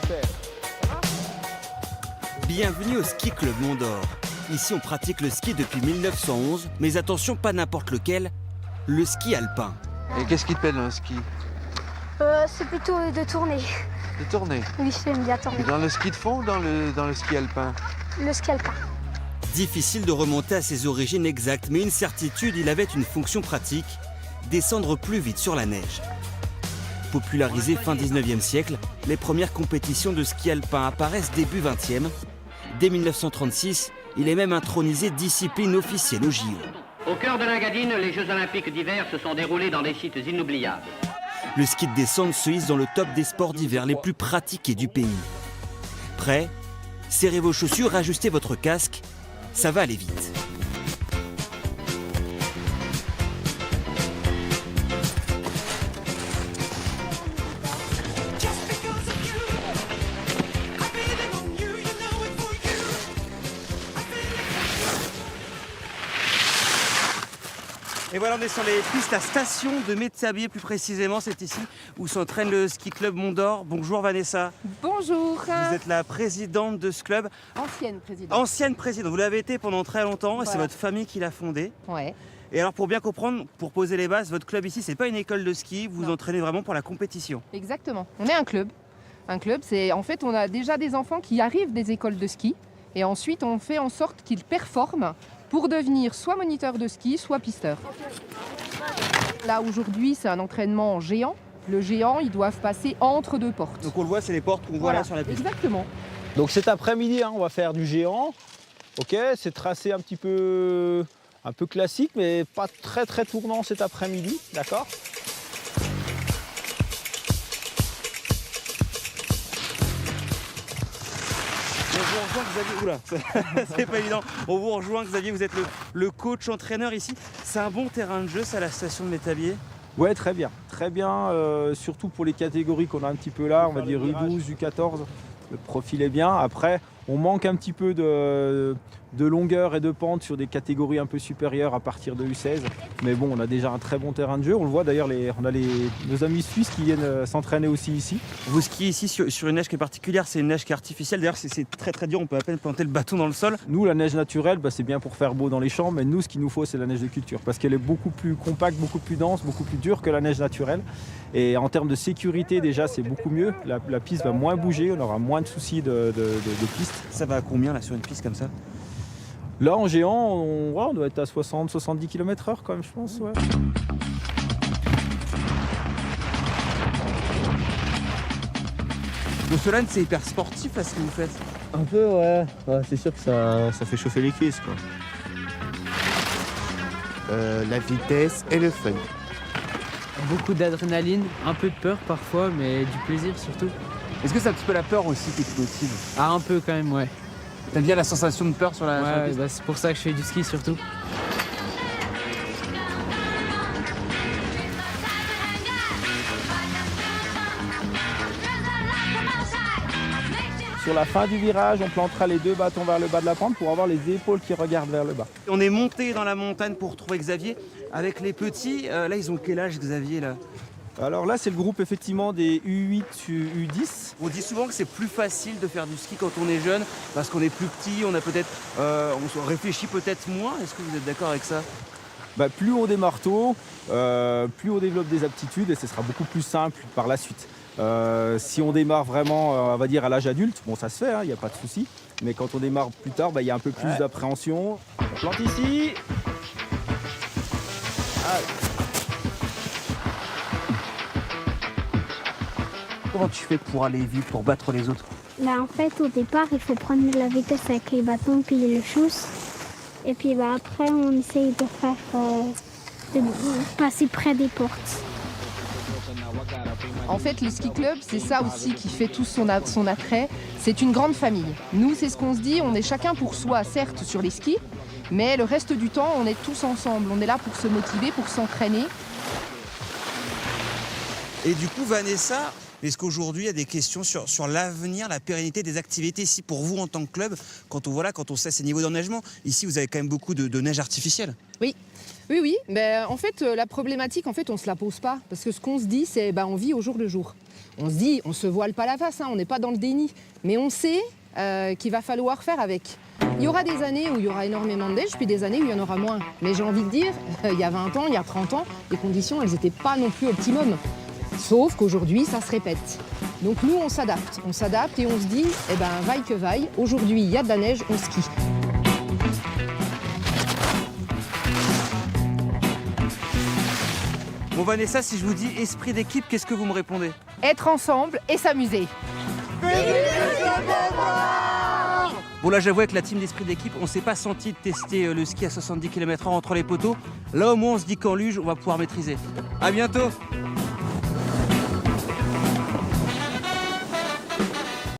Super. Bienvenue au Ski Club Mont d'Or. Ici, on pratique le ski depuis 1911, mais attention, pas n'importe lequel, le ski alpin. Et qu'est-ce qui te plaît dans le ski? C'est plutôt de tourner. De tourner. Oui, j'aime bien tourner. Et dans le ski de fond ou dans le ski alpin? Le ski alpin. Difficile de remonter à ses origines exactes, mais une certitude, il avait une fonction pratique, descendre plus vite sur la neige. Popularisé fin 19e siècle, les premières compétitions de ski alpin apparaissent début 20e. Dès 1936, il est même intronisé discipline officielle au JO. Au cœur de l'Engadine, les Jeux Olympiques d'hiver se sont déroulés dans des sites inoubliables. Le ski de descente se hisse dans le top des sports d'hiver les plus pratiqués du pays. Prêt? Serrez vos chaussures, ajustez votre casque, ça va aller vite. Et voilà, on est sur les pistes, la station de Métabier plus précisément, c'est ici où s'entraîne le Ski Club Mont d'Or. Bonjour Vanessa. Bonjour. Vous êtes la présidente de ce club. Ancienne présidente. Ancienne présidente, vous l'avez été pendant très longtemps et Voilà. c'est votre famille qui l'a fondé. Ouais. Et alors pour bien comprendre, pour poser les bases, votre club ici, c'est pas une école de ski, vous vous Non. entraînez vraiment pour la compétition. Exactement. On est un club. Un club, c'est en fait on a déjà des enfants qui arrivent des écoles de ski et ensuite on fait en sorte qu'ils performent pour devenir soit moniteur de ski, soit pisteur. Là aujourd'hui, c'est un entraînement géant. Le géant, ils doivent passer entre deux portes. Donc on le voit, c'est les portes qu'on voit là sur la piste. Exactement. Donc cet après-midi, on va faire du géant. Ok, c'est tracé un peu classique, mais pas très tournant cet après-midi, d'accord? On vous rejoint Xavier, oula, c'est pas évident. On vous rejoint Xavier, vous êtes le coach entraîneur ici. C'est un bon terrain de jeu, ça, la station de Métabier? Ouais, très bien, surtout pour les catégories qu'on a un petit peu là, on va dire U12, U14. Le profil est bien. Après, on manque un petit peu de longueur et de pente sur des catégories un peu supérieures à partir de U16. Mais bon, on a déjà un très bon terrain de jeu. On le voit d'ailleurs, on a nos amis suisses qui viennent s'entraîner aussi ici. Vous skiez ici sur une neige qui est particulière, c'est une neige qui est artificielle. D'ailleurs, c'est très dur, on peut à peine planter le bâton dans le sol. Nous, la neige naturelle, c'est bien pour faire beau dans les champs, mais nous, ce qu'il nous faut, c'est la neige de culture. Parce qu'elle est beaucoup plus compacte, beaucoup plus dense, beaucoup plus dure que la neige naturelle. Et en termes de sécurité, déjà, c'est beaucoup mieux. La piste va moins bouger, on aura moins de soucis de piste. Ça va à combien là sur une piste comme ça? Là, en géant, on doit être à 60-70 km/h quand même, je pense. Ouais. Donc Solane, c'est hyper sportif là ce que vous faites. Un peu, ouais. C'est sûr que ça fait chauffer les cuisses, quoi. La vitesse et le fun. Beaucoup d'adrénaline, un peu de peur parfois, mais du plaisir surtout. Est-ce que c'est un petit peu la peur aussi qui te motive? Ah, un peu quand même, ouais. T'aimes bien la sensation de peur sur la Ouais, piste? c'est pour ça que je fais du ski surtout. Sur la fin du virage, on plantera les deux bâtons vers le bas de la pente pour avoir les épaules qui regardent vers le bas. On est monté dans la montagne pour trouver Xavier. Avec les petits, là ils ont quel âge Xavier là? Alors là, c'est le groupe effectivement des U8, U10. On dit souvent que c'est plus facile de faire du ski quand on est jeune parce qu'on est plus petit, on a peut-être, on se réfléchit peut-être moins. Est-ce que vous êtes d'accord avec ça? Plus on démarre tôt, plus on développe des aptitudes et ce sera beaucoup plus simple par la suite. Si on démarre vraiment, on va dire à l'âge adulte, bon ça se fait, il n'y a pas de souci. Mais quand on démarre plus tard, il y a un peu plus d'appréhension. On plante ici. Allez. Comment tu fais pour aller vite, pour battre les autres? En fait, au départ, il faut prendre de la vitesse avec les bâtons puis les choses. Et puis après, on essaye de faire de passer près des portes. En fait, le ski club, c'est ça aussi qui fait tout son attrait. C'est une grande famille. Nous, c'est ce qu'on se dit, on est chacun pour soi, certes, sur les skis, mais le reste du temps, on est tous ensemble. On est là pour se motiver, pour s'entraîner. Et du coup, Vanessa, est-ce qu'aujourd'hui il y a des questions sur l'avenir, la pérennité des activités ici pour vous en tant que club, quand on sait ces niveaux d'enneigement? Ici, vous avez quand même beaucoup de neige artificielle. Oui, Oui, oui. Ben, en fait, la problématique, on se la pose pas. Parce que ce qu'on se dit, c'est on vit au jour le jour. On se dit, on se voile pas la face, on n'est pas dans le déni. Mais on sait qu'il va falloir faire avec. Il y aura des années où il y aura énormément de neige, puis des années où il y en aura moins. Mais j'ai envie de dire, il y a 20 ans, il y a 30 ans, les conditions, elles n'étaient pas non plus optimum. Sauf qu'aujourd'hui, ça se répète. Donc nous, on s'adapte. On s'adapte et on se dit, vaille que vaille, aujourd'hui, il y a de la neige, on skie. Bon Vanessa, si je vous dis esprit d'équipe, qu'est-ce que vous me répondez? Être ensemble et s'amuser. Bon là j'avoue avec la team d'esprit d'équipe, on s'est pas senti de tester le ski à 70 km/h entre les poteaux. Là au moins on se dit qu'en luge, on va pouvoir maîtriser. À bientôt.